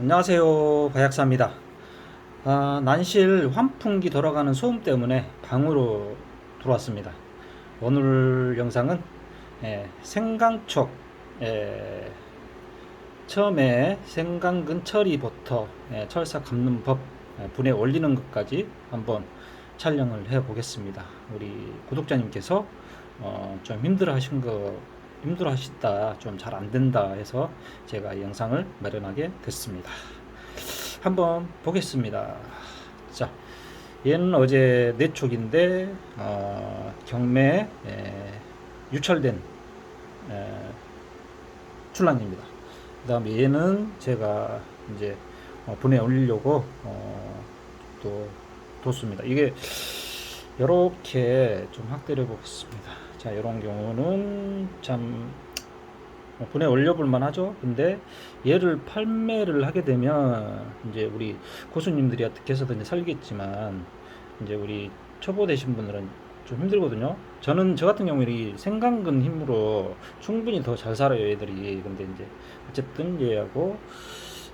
안녕하세요, 바약사입니다. 난실 환풍기 돌아가는 소음 때문에 방으로 들어왔습니다. 오늘 영상은 생강촉, 처음에 생강근 처리부터 철사 감는 법, 분해 올리는 것까지 한번 촬영을 해 보겠습니다. 우리 구독자님께서 좀 힘들어 하시다, 좀 잘 안 된다 해서 제가 이 영상을 마련하게 됐습니다. 한번 보겠습니다. 자, 얘는 어제 내촉인데 경매에 유찰된 출란입니다. 그 다음에 얘는 제가 이제 분해 올리려고 또 뒀습니다. 이게 이렇게 좀 확대를 해보겠습니다. 자, 이런 경우는 참 분해 올려볼만 하죠. 근데 얘를 판매를 하게 되면 이제 우리 고수님들이 어떻게 해서든지 살겠지만 이제 우리 초보 되신 분들은 좀 힘들거든요. 저 같은 경우에 이 생강근 힘으로 충분히 더 잘 살아요, 얘들이. 근데 이제 어쨌든 얘하고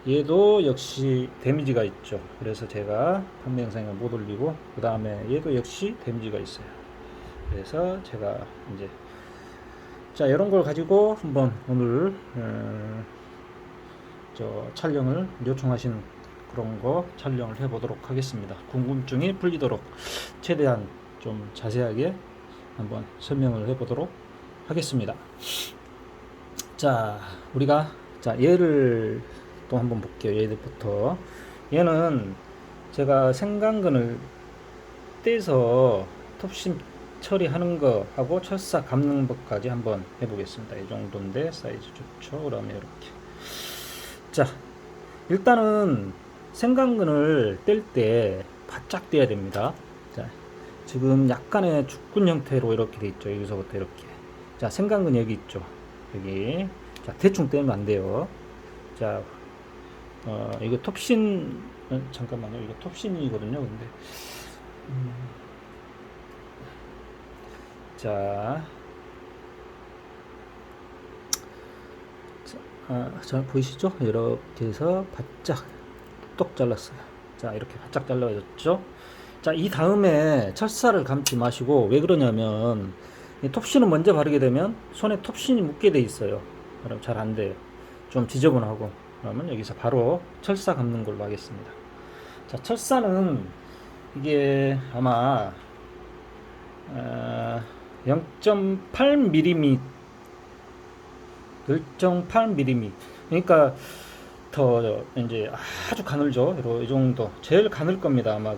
얘도 역시 데미지가 있죠. 그래서 제가 판매 영상을 못 올리고, 그 다음에 얘도 역시 데미지가 있어요. 그래서 제가 이제 자, 이런 걸 가지고 한번 오늘 촬영을 요청하신 그런 거 촬영을 해 보도록 하겠습니다. 궁금증이 풀리도록 최대한 좀 자세하게 한번 설명을 해 보도록 하겠습니다. 자, 우리가 얘를 또 한번 볼게요. 얘들부터. 얘는 제가 생강근을 떼서 톱심 처리하는 거 하고 철사 감는 법까지 한번 해보겠습니다. 이 정도인데 사이즈 좋죠. 그러면 이렇게. 자, 일단은 생강근을 뗄 때 바짝 떼야 됩니다. 자, 지금 약간의 죽근 형태로 이렇게 돼 있죠. 여기서부터 이렇게. 자, 생강근 여기 있죠. 여기. 자, 대충 떼면 안 돼요. 자, 이거 톱신, 잠깐만요. 이거 톱신이거든요. 근데, 자, 자, 보이시죠? 이렇게 해서 바짝 똑 잘랐어요. 자, 이렇게 바짝 잘라졌죠? 자, 이 다음에 철사를 감지 마시고, 왜 그러냐면 이 톱신을 먼저 바르게 되면 손에 톱신이 묻게 돼 있어요. 그럼 잘 안 돼요. 좀 지저분하고. 그러면 여기서 바로 철사 감는 걸로 하겠습니다. 자, 철사는 이게 아마 0.8mm 0.8mm. 그러니까 더 이제 아주 가늘죠. 이 정도. 제일 가늘 겁니다. 아마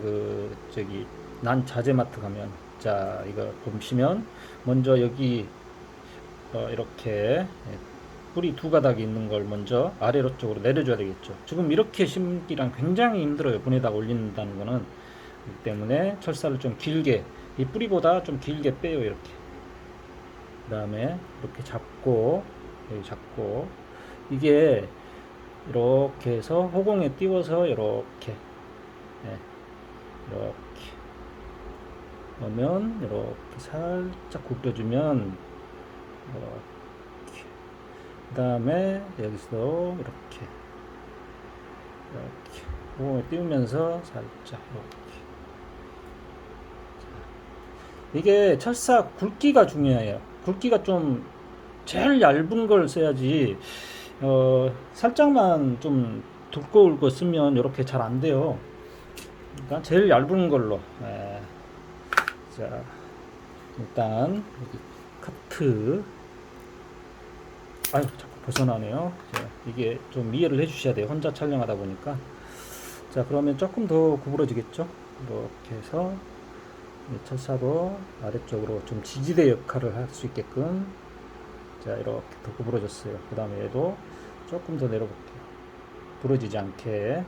난 자재마트 가면. 자, 이거 보시면 먼저 여기 이렇게 뿌리 두 가닥이 있는 걸 먼저 아래로 쪽으로 내려줘야 되겠죠. 지금 이렇게 심기랑 굉장히 힘들어요. 분에다 올린다는 거는. 그렇기 때문에 철사를 좀 길게, 이 뿌리보다 좀 길게 빼요. 이렇게. 그 다음에 이렇게 잡고, 여기 잡고, 이게 이렇게 해서 호공에 띄워서 이렇게, 이렇게 넣으면 이렇게 살짝 굽혀주면 이렇게. 그 다음에 여기서 이렇게 호공에 띄우면서 살짝 이렇게. 이게 철사 굵기가 중요해요. 굵기가 좀 제일 얇은 걸 써야지. 살짝만 좀 두꺼울 거 쓰면 이렇게 잘 안 돼요. 그러니까 제일 얇은 걸로. 자, 일단 여기 카트. 아유, 자꾸 벗어나네요. 자, 이게 좀 이해를 해주셔야 돼요. 혼자 촬영하다 보니까. 자, 그러면 조금 더 구부러지겠죠? 이렇게 해서 철사도 아래쪽으로 좀 지지대 역할을 할 수 있게끔. 자, 이렇게 더 구부러졌어요. 그 다음에 얘도 조금 더 내려볼게요. 부러지지 않게. 이렇게.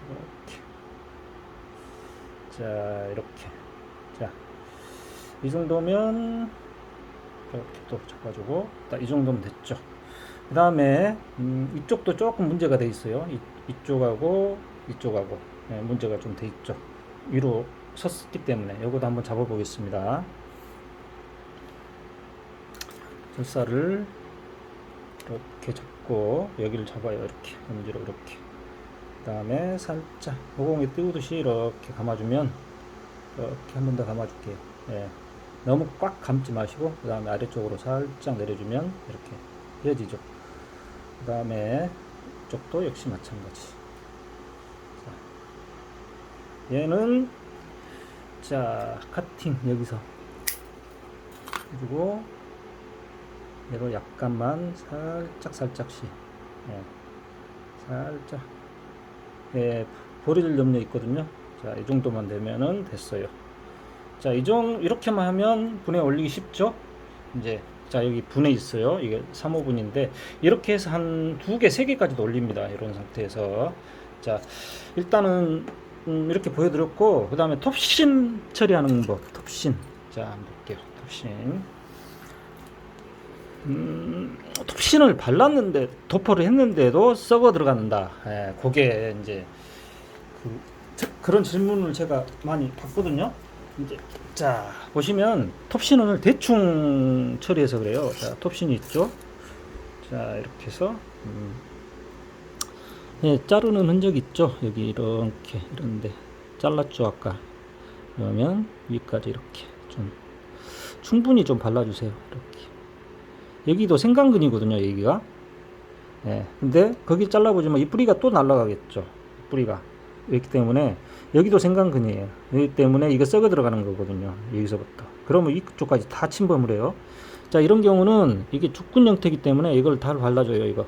이렇게. 자, 이렇게. 자, 이 정도면 이렇게 또 잡아주고, 이 정도면 됐죠. 그 다음에 이쪽도 조금 문제가 돼 있어요. 이쪽하고 이쪽하고 문제가 좀 돼 있죠. 위로 섰기 때문에 이것도 한번 잡아 보겠습니다. 철사를 이렇게 잡고 여기를 잡아요. 이렇게 엄지로 이렇게. 그 다음에 살짝 허공에 띄우듯이 이렇게 감아주면, 이렇게 한 번 더 감아줄게요. 예. 너무 꽉 감지 마시고 그 다음에 아래쪽으로 살짝 내려주면 이렇게 이어지죠. 그 다음에 이쪽도 역시 마찬가지. 자, 얘는 자 카팅 여기서 그리고 얘로 약간만 살짝씩, 예, 살짝, 예, 버릴 염려 있거든요. 자, 이 정도만 되면은 됐어요. 자, 이렇게만 하면 분해 올리기 쉽죠? 이제, 자, 여기 분해 있어요. 이게 3호분인데, 이렇게 해서 한 2개, 3개까지도 올립니다. 이런 상태에서. 자, 일단은, 이렇게 보여드렸고, 그 다음에 톱신 처리하는 법, 톱신. 자, 한번 볼게요. 톱신. 톱신을 발랐는데, 도포를 했는데도 썩어 들어간다. 예, 그게 이제, 그런 질문을 제가 많이 받거든요. 이제 자 보시면 톱신을 대충 처리해서 그래요. 자 톱신이 있죠. 자 이렇게 해서 예, 자르는 흔적 있죠. 여기 이렇게 이런데 잘랐죠 아까. 그러면 위까지 이렇게 좀 충분히 좀 발라주세요. 이렇게 여기도 생강근이거든요. 여기가. 예, 근데 거기 잘라보지만 이 뿌리가 또 날아가겠죠. 뿌리가 있기 때문에 여기도 생강근이에요. 여기 때문에 이거 썩어 들어가는 거거든요. 여기서부터. 그러면 이쪽까지 다 침범을 해요. 자, 이런 경우는 이게 죽근 형태이기 때문에 이걸 다 발라줘요. 이거.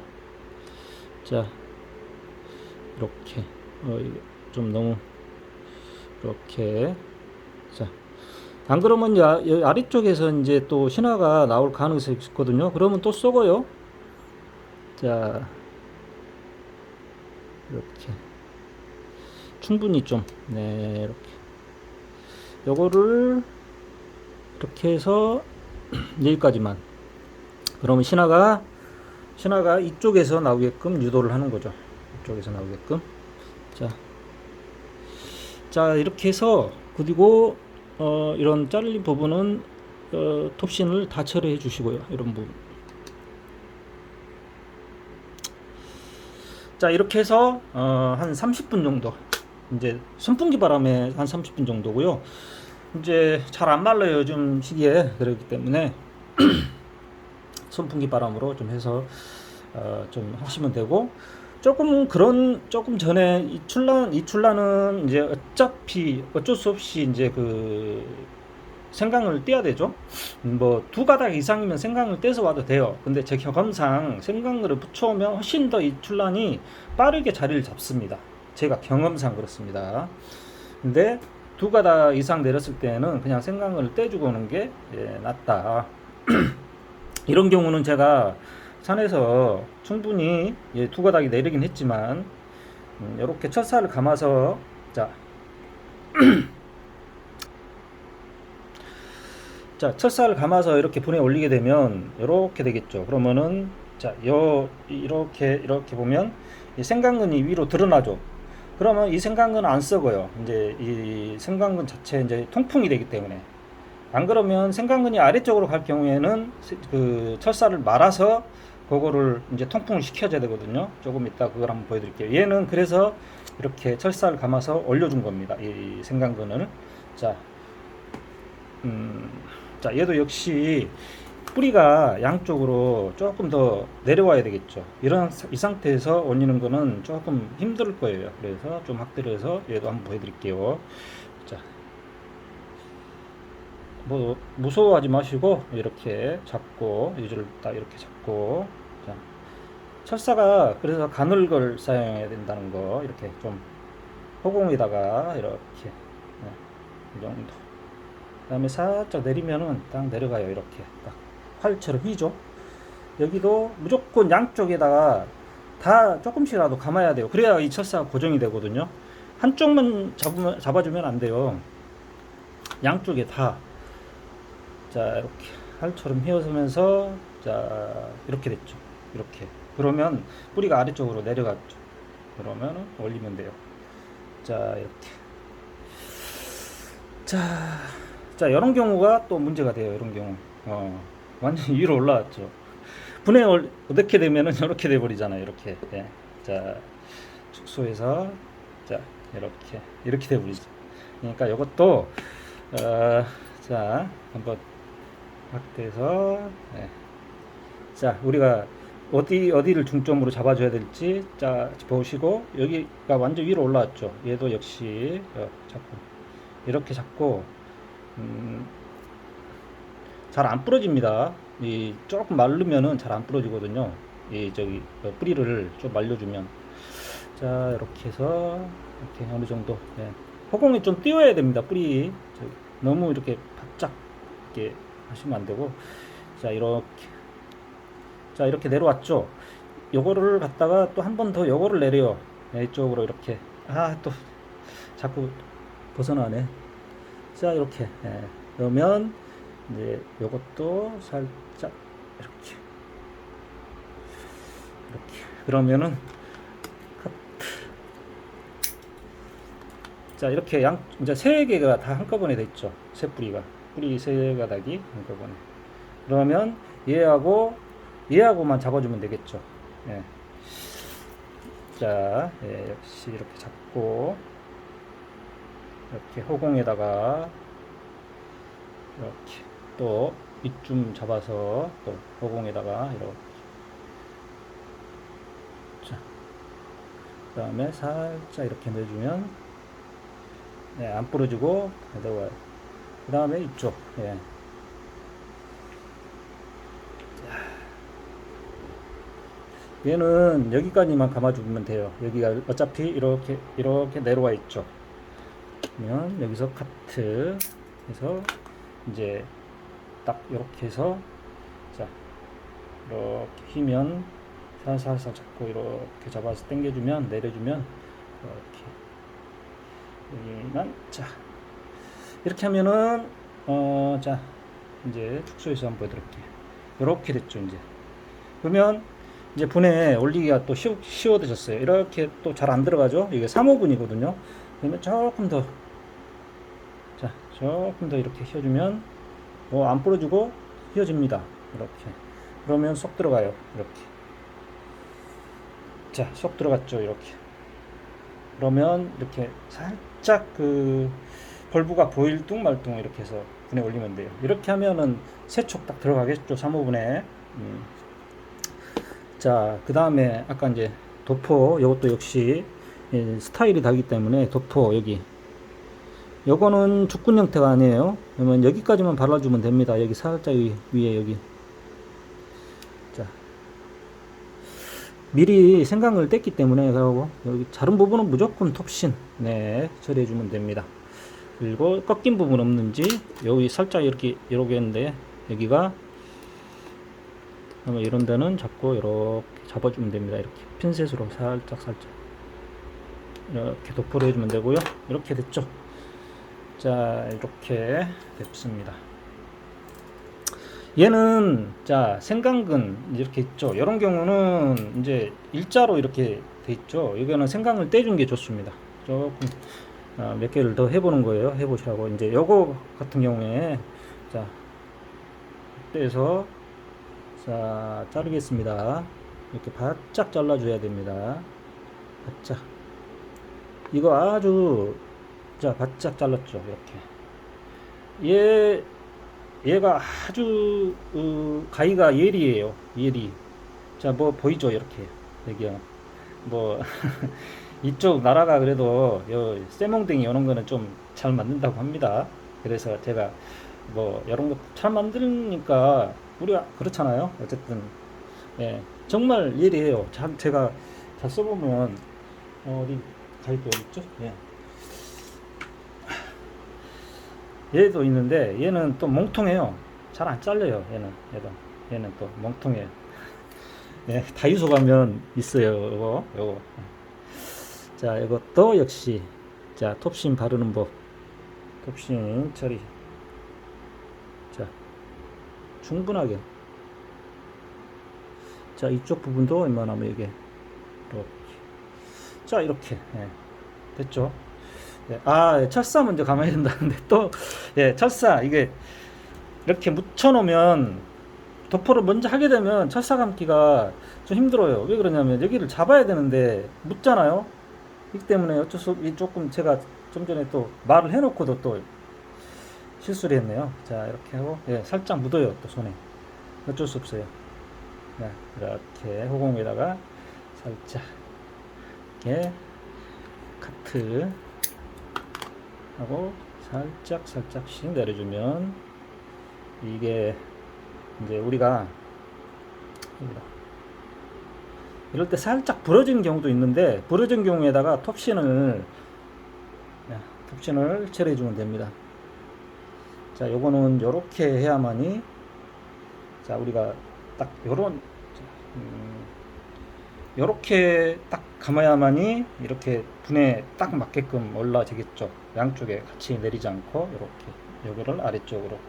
자, 이렇게. 좀 너무 이렇게. 자, 안 그러면 아래쪽에서 이제 또 신화가 나올 가능성이 있거든요. 그러면 또 썩어요. 자, 이렇게. 충분히 좀, 네, 이렇게. 요거를, 이렇게 해서, 여기까지만. 그러면 신화가 이쪽에서 나오게끔 유도를 하는 거죠. 이쪽에서 나오게끔. 자, 이렇게 해서, 그리고, 이런 잘린 부분은, 톱신을 다 처리해 주시고요. 이런 부분. 자, 이렇게 해서, 한 30분 정도. 이제 선풍기 바람에 한 30분 정도고요. 이제 잘 안 말라요 요즘 시기에. 그렇기 때문에 선풍기 바람으로 좀 해서 좀 하시면 되고, 조금 전에 이 출란은 이제 어차피 어쩔 수 없이 이제 그 생강을 떼야 되죠. 뭐 2가닥 이상이면 생강을 떼서 와도 돼요. 근데 제 경험상 생강을 붙여오면 훨씬 더 이 출란이 빠르게 자리를 잡습니다. 제가 경험상 그렇습니다. 근데 2가닥 이상 내렸을 때는 그냥 생강을 떼주고 오는 게 낫다. 이런 경우는 제가 산에서 충분히 2가닥이 내리긴 했지만 이렇게 철사를 감아서 자 철사를 감아서 이렇게 분해 올리게 되면 이렇게 되겠죠. 그러면은 자 이렇게 보면 이 생강근이 위로 드러나죠. 그러면 이 생강근은 안 썩어요. 이제 이 생강근 자체 이제 통풍이 되기 때문에. 안 그러면 생강근이 아래쪽으로 갈 경우에는 그 철사를 말아서 그거를 이제 통풍을 시켜줘야 되거든요. 조금 이따 그걸 한번 보여드릴게요. 얘는 그래서 이렇게 철사를 감아서 올려준 겁니다. 이 생강근을. 자, 얘도 역시 뿌리가 양쪽으로 조금 더 내려와야 되겠죠. 이 상태에서 올리는 거는 조금 힘들 거예요. 그래서 좀 확대를 해서 얘도 한번 보여드릴게요. 자, 뭐 무서워하지 마시고 이렇게 잡고 유지를 딱 이렇게 잡고. 자, 철사가 그래서 가늘걸 사용해야 된다는 거 이렇게 좀 허공에다가 이렇게 이 정도. 그 다음에 살짝 내리면은 딱 내려가요. 이렇게 딱 활처럼 휘죠. 여기도 무조건 양쪽에다가 다 조금씩이라도 감아야 돼요. 그래야 이 철사가 고정이 되거든요. 한쪽만 잡아주면 안 돼요. 양쪽에 다. 자, 이렇게 활처럼 휘어서면서 자, 이렇게 됐죠. 이렇게. 그러면 뿌리가 아래쪽으로 내려갔죠. 그러면 올리면 돼요. 자, 이렇게. 자, 이런 경우가 또 문제가 돼요. 이런 경우. 완전히 위로 올라왔죠. 분해 어떻게 되면은 이렇게 돼 버리잖아요. 이렇게. 예. 자, 축소해서 자, 이렇게 돼 버리죠. 그러니까 이것도 자, 한번 확대해서 예. 자, 우리가 어디를 중점으로 잡아줘야 될지 자 보시고 여기가 완전 위로 올라왔죠. 얘도 역시 잡고 이렇게 잡고 잘 안 부러집니다. 이 조금 마르면은 잘 안 부러지거든요. 이 저기 뿌리를 좀 말려주면 자 이렇게 해서 이렇게 어느 정도 예. 허공이 좀 띄워야 됩니다. 뿌리 너무 이렇게 바짝 이렇게 하시면 안 되고 자 이렇게 내려왔죠. 요거를 갖다가 또 한 번 더 요거를 내려요. 네, 이쪽으로 이렇게 또 자꾸 벗어나네. 자 이렇게 그러면 이제 요것도 살짝 이렇게 그러면은 자 이렇게 이제 세 개가 다 한꺼번에 됐죠. 세 뿌리 세 가닥이 한꺼번에. 그러면 얘하고만 잡아주면 되겠죠. 예. 자, 역시 이렇게 잡고 이렇게 허공에다가 이렇게 또 이쯤 잡아서 또 허공에다가 이렇게 자, 그 다음에 살짝 이렇게 내주면 안 부러지고 내려와요. 그 다음에 이쪽 얘는 여기까지만 감아주면 돼요. 여기가 어차피 이렇게 내려와 있죠. 그러면 여기서 카트 해서 이제 딱 이렇게 해서 자 이렇게 휘면 살살살 잡고 이렇게 잡아서 당겨주면 내려주면 이렇게 여기만 자 이렇게 하면은 자 이제 축소해서 한번 보여드릴게요. 이렇게 됐죠. 이제 그러면 이제 분해 올리기가 또 쉬워져졌어요. 이렇게 또 잘 안 들어가죠. 이게 3호분이거든요. 그러면 조금 더 이렇게 휘어주면 안 부러지고 휘어집니다. 이렇게 그러면 쏙 들어가요. 이렇게 자 쏙 들어갔죠. 이렇게 그러면 이렇게 살짝 그 벌브가 보일 뚱 말 뚱 이렇게 해서 분해 올리면 돼요. 이렇게 하면은 세촉 딱 들어가겠죠. 3호분에 자, 그 다음에 아까 이제 도포 이것도 역시 스타일이 다르기 때문에 도포 여기 요거는 죽군 형태가 아니에요. 그러면 여기까지만 발라주면 됩니다. 여기 살짝 위에 여기 자 미리 생강을 뗐기 때문에 그러고 여기 자른 부분은 무조건 톱신 처리해주면 됩니다. 그리고 꺾인 부분 없는지 여기 살짝 이렇게 했는데 여기가 이런 데는 잡고 이렇게 잡아주면 됩니다. 이렇게 핀셋으로 살짝 이렇게 도포를 해주면 되고요. 이렇게 됐죠. 자 이렇게 됐습니다. 얘는 자 생강근 이렇게 있죠. 이런 경우는 이제 일자로 이렇게 돼 있죠. 이거는 생강을 떼준 게 좋습니다. 조금 몇 개를 더 해보는 거예요. 해보시라고. 이제 요거 같은 경우에 자 떼서 자 자르겠습니다. 이렇게 바짝 잘라줘야 됩니다. 바짝 이거 아주 자 바짝 잘랐죠. 이렇게 얘가 아주 가위가 예리해요. 예리. 자 뭐 보이죠. 이렇게 여기요. 뭐 이쪽 나라가 그래도 요 쇠몽댕이 이런 거는 좀 잘 만든다고 합니다. 그래서 제가 뭐 이런 거 잘 만드니까 우리가 그렇잖아요. 어쨌든 정말 예리해요. 제가 잘 써보면 어디 가위도 어디 있죠? 얘도 있는데 얘는 또 멍통해요. 잘 안 잘려요. 얘는 또 멍통해요. 다이소 가면 있어요. 요거. 자 이것도 역시 자 톱신 바르는 법. 톱신 처리. 자 충분하게 자 이쪽 부분도 웬만하면 이게 이렇게 자 이렇게 됐죠. 철사 먼저 감아야 된다는데 또 철사 이게 이렇게 묻혀 놓으면 도포를 먼저 하게 되면 철사 감기가 좀 힘들어요. 왜 그러냐면 여기를 잡아야 되는데 묻잖아요. 이기 때문에 어쩔 수 없이 조금 제가 좀 전에 또 말을 해놓고도 또 실수를 했네요. 자, 이렇게 하고, 예, 살짝 묻어요. 또 손에. 어쩔 수 없어요. 네, 이렇게 호공에다가 살짝, 이렇게 카트 하고 살짝씩 내려주면 이게 이제 우리가 이럴 때 살짝 부러진 경우도 있는데 부러진 경우에다가 톱신을 처리해주면 됩니다. 자, 요거는 요렇게 해야만이, 자, 우리가 딱 요렇게 딱 감아야만이 이렇게 분에 딱 맞게끔 올라지겠죠. 양쪽에 같이 내리지 않고 이렇게 여기를 아래쪽으로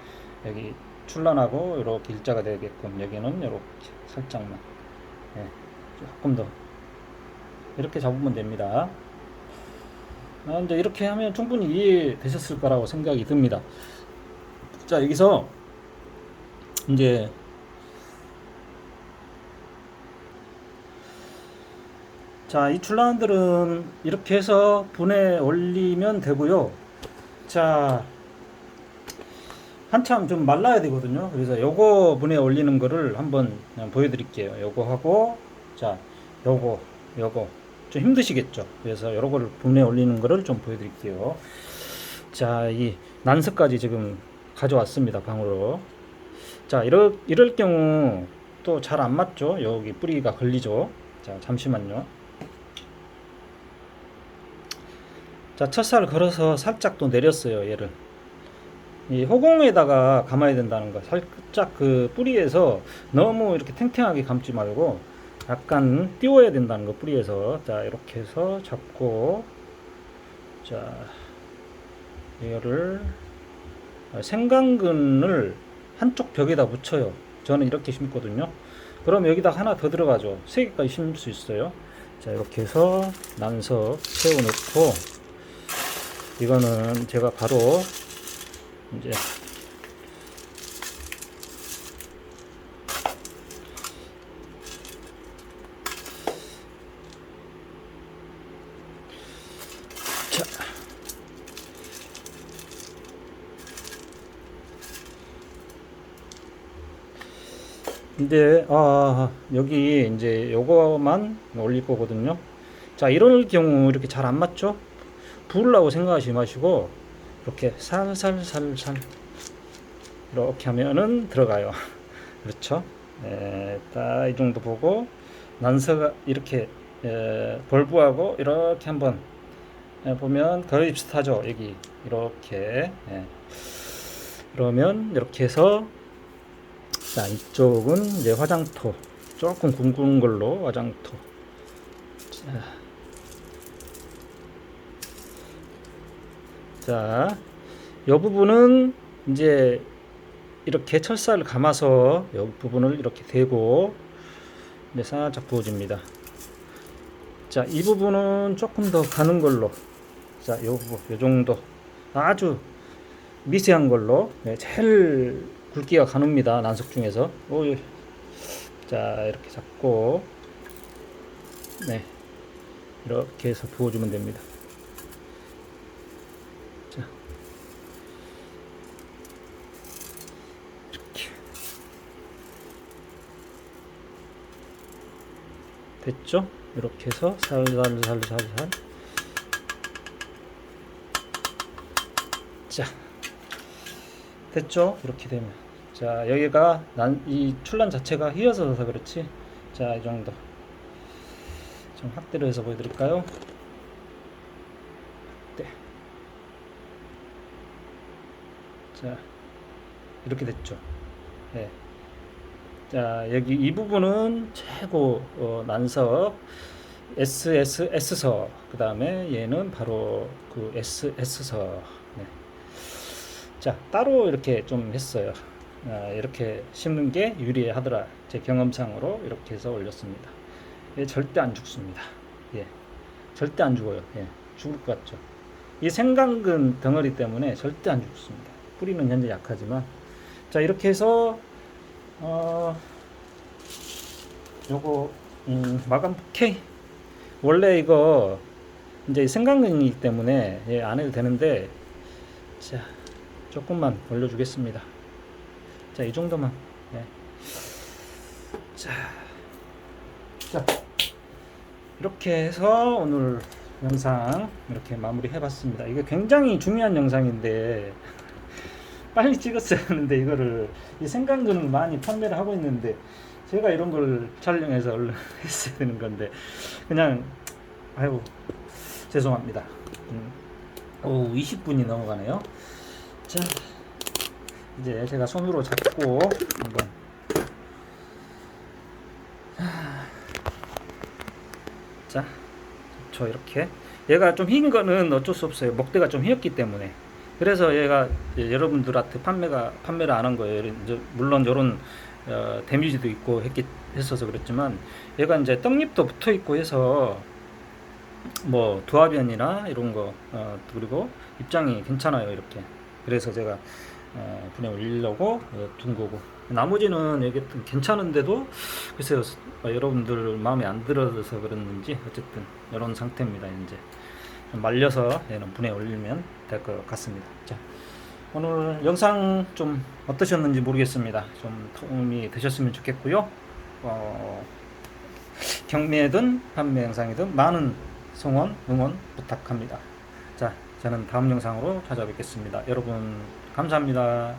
여기 출란하고 이렇게 일자가 되게끔 여기는 이렇게 살짝만, 예, 조금 더 이렇게 잡으면 됩니다. 이제 이렇게 하면 충분히 이해되셨을 거라고 생각이 듭니다. 자, 여기서 이제 자, 이 출란들은 이렇게 해서 분에 올리면 되고요. 자, 한참 좀 말라야 되거든요. 그래서 요거 분에 올리는 거를 한번 그냥 보여드릴게요. 요거 하고, 자, 요거 좀 힘드시겠죠. 그래서 요거를 분에 올리는 거를 좀 보여드릴게요. 자, 이 난석까지 지금 가져왔습니다. 방으로. 자, 이럴 경우 또 잘 안 맞죠. 여기 뿌리가 걸리죠. 자, 잠시만요. 자, 첫살을 걸어서 살짝 또 내렸어요. 얘를 이 호공에다가 감아야 된다는 거. 살짝 그 뿌리에서 너무 이렇게 탱탱하게 감지 말고 약간 띄워야 된다는 거. 뿌리에서. 자, 이렇게 해서 잡고, 자, 이거를 생강근을 한쪽 벽에다 붙여요. 저는 이렇게 심거든요. 그럼 여기다 하나 더 들어가죠. 3개까지 심을 수 있어요. 자, 이렇게 해서 난석 세워놓고, 이거는 제가 바로 이제 자, 이제 여기 이제 요거만 올릴 거거든요. 자, 이럴 경우 이렇게 잘 안 맞죠? 부으려고 생각하지 마시고 이렇게 살살 이렇게 하면은 들어가요. 그렇죠? 딱 이 정도 보고 난서가 이렇게 벌부하고 이렇게 한번 보면 거의 비슷하죠. 여기 이렇게, 그러면 이렇게 해서, 자, 이쪽은 이제 화장토 조금 굵은 걸로 화장토. 자, 이 부분은 이제 이렇게 철사를 감아서 이 부분을 이렇게 대고 이제 살짝 부어줍니다. 자, 이 부분은 조금 더 가는 걸로, 자, 요 부분, 요 정도 아주 미세한 걸로, 제일 굵기가 가늡니다. 난석 중에서. 자, 이렇게 잡고, 네, 이렇게 해서 부어주면 됩니다. 자, 이렇게 됐죠? 이렇게 해서 살살. 자, 됐죠? 이렇게 되면, 자, 여기가 이 출란 자체가 휘어져서 그렇지. 자, 이 정도 좀 확대로 해서 보여드릴까요? 확대. 자, 이렇게 됐죠. 네. 자, 여기 이 부분은 최고 난석 SSS석, 그 다음에 얘는 바로 그 SS석. 네. 자, 따로 이렇게 좀 했어요. 이렇게 심는 게 유리하더라. 제 경험상으로 이렇게 해서 올렸습니다. 예, 절대 안 죽습니다. 예, 절대 안 죽어요. 예, 죽을 것 같죠. 이 생강근 덩어리 때문에 절대 안 죽습니다. 뿌리는 현재 약하지만, 자, 이렇게 해서 어, 요거 마감 부케 원래 이거 이제 생강근이기 때문에 안 해도 되는데 자 조금만 올려주겠습니다. 자 이 정도만. 네. 자, 자 이렇게 해서 오늘 영상 이렇게 마무리 해봤습니다. 이게 굉장히 중요한 영상인데 빨리 찍었어야 하는데 이거를 이 생강근을 많이 판매를 하고 있는데 제가 이런 걸 촬영해서 얼른 했어야 되는 건데 그냥 아유 죄송합니다. 오 20분이 넘어가네요. 자 이제 제가 손으로 잡고 한번 자 저 이렇게 얘가 좀 흰 거는 어쩔 수 없어요. 목대가 좀 휘었기 때문에. 그래서 얘가 여러분들한테 판매를 안 한 거예요. 이제 물론 이런 데미지도 있고 했어서 그랬지만 얘가 이제 떡잎도 붙어 있고 해서 뭐 두화변이나 이런 거 그리고 입장이 괜찮아요 이렇게. 그래서 제가 분에 올리려고 둔 거고 나머지는 이게 괜찮은데도 글쎄요 여러분들 마음에 안 들어서 그랬는지 어쨌든 이런 상태입니다. 이제 좀 말려서 얘는 분에 올리면 될 것 같습니다. 자 오늘 영상 좀 어떠셨는지 모르겠습니다. 좀 도움이 되셨으면 좋겠고요. 경매든 판매 영상이든 많은 성원 응원 부탁합니다. 자 저는 다음 영상으로 찾아뵙겠습니다. 여러분 감사합니다.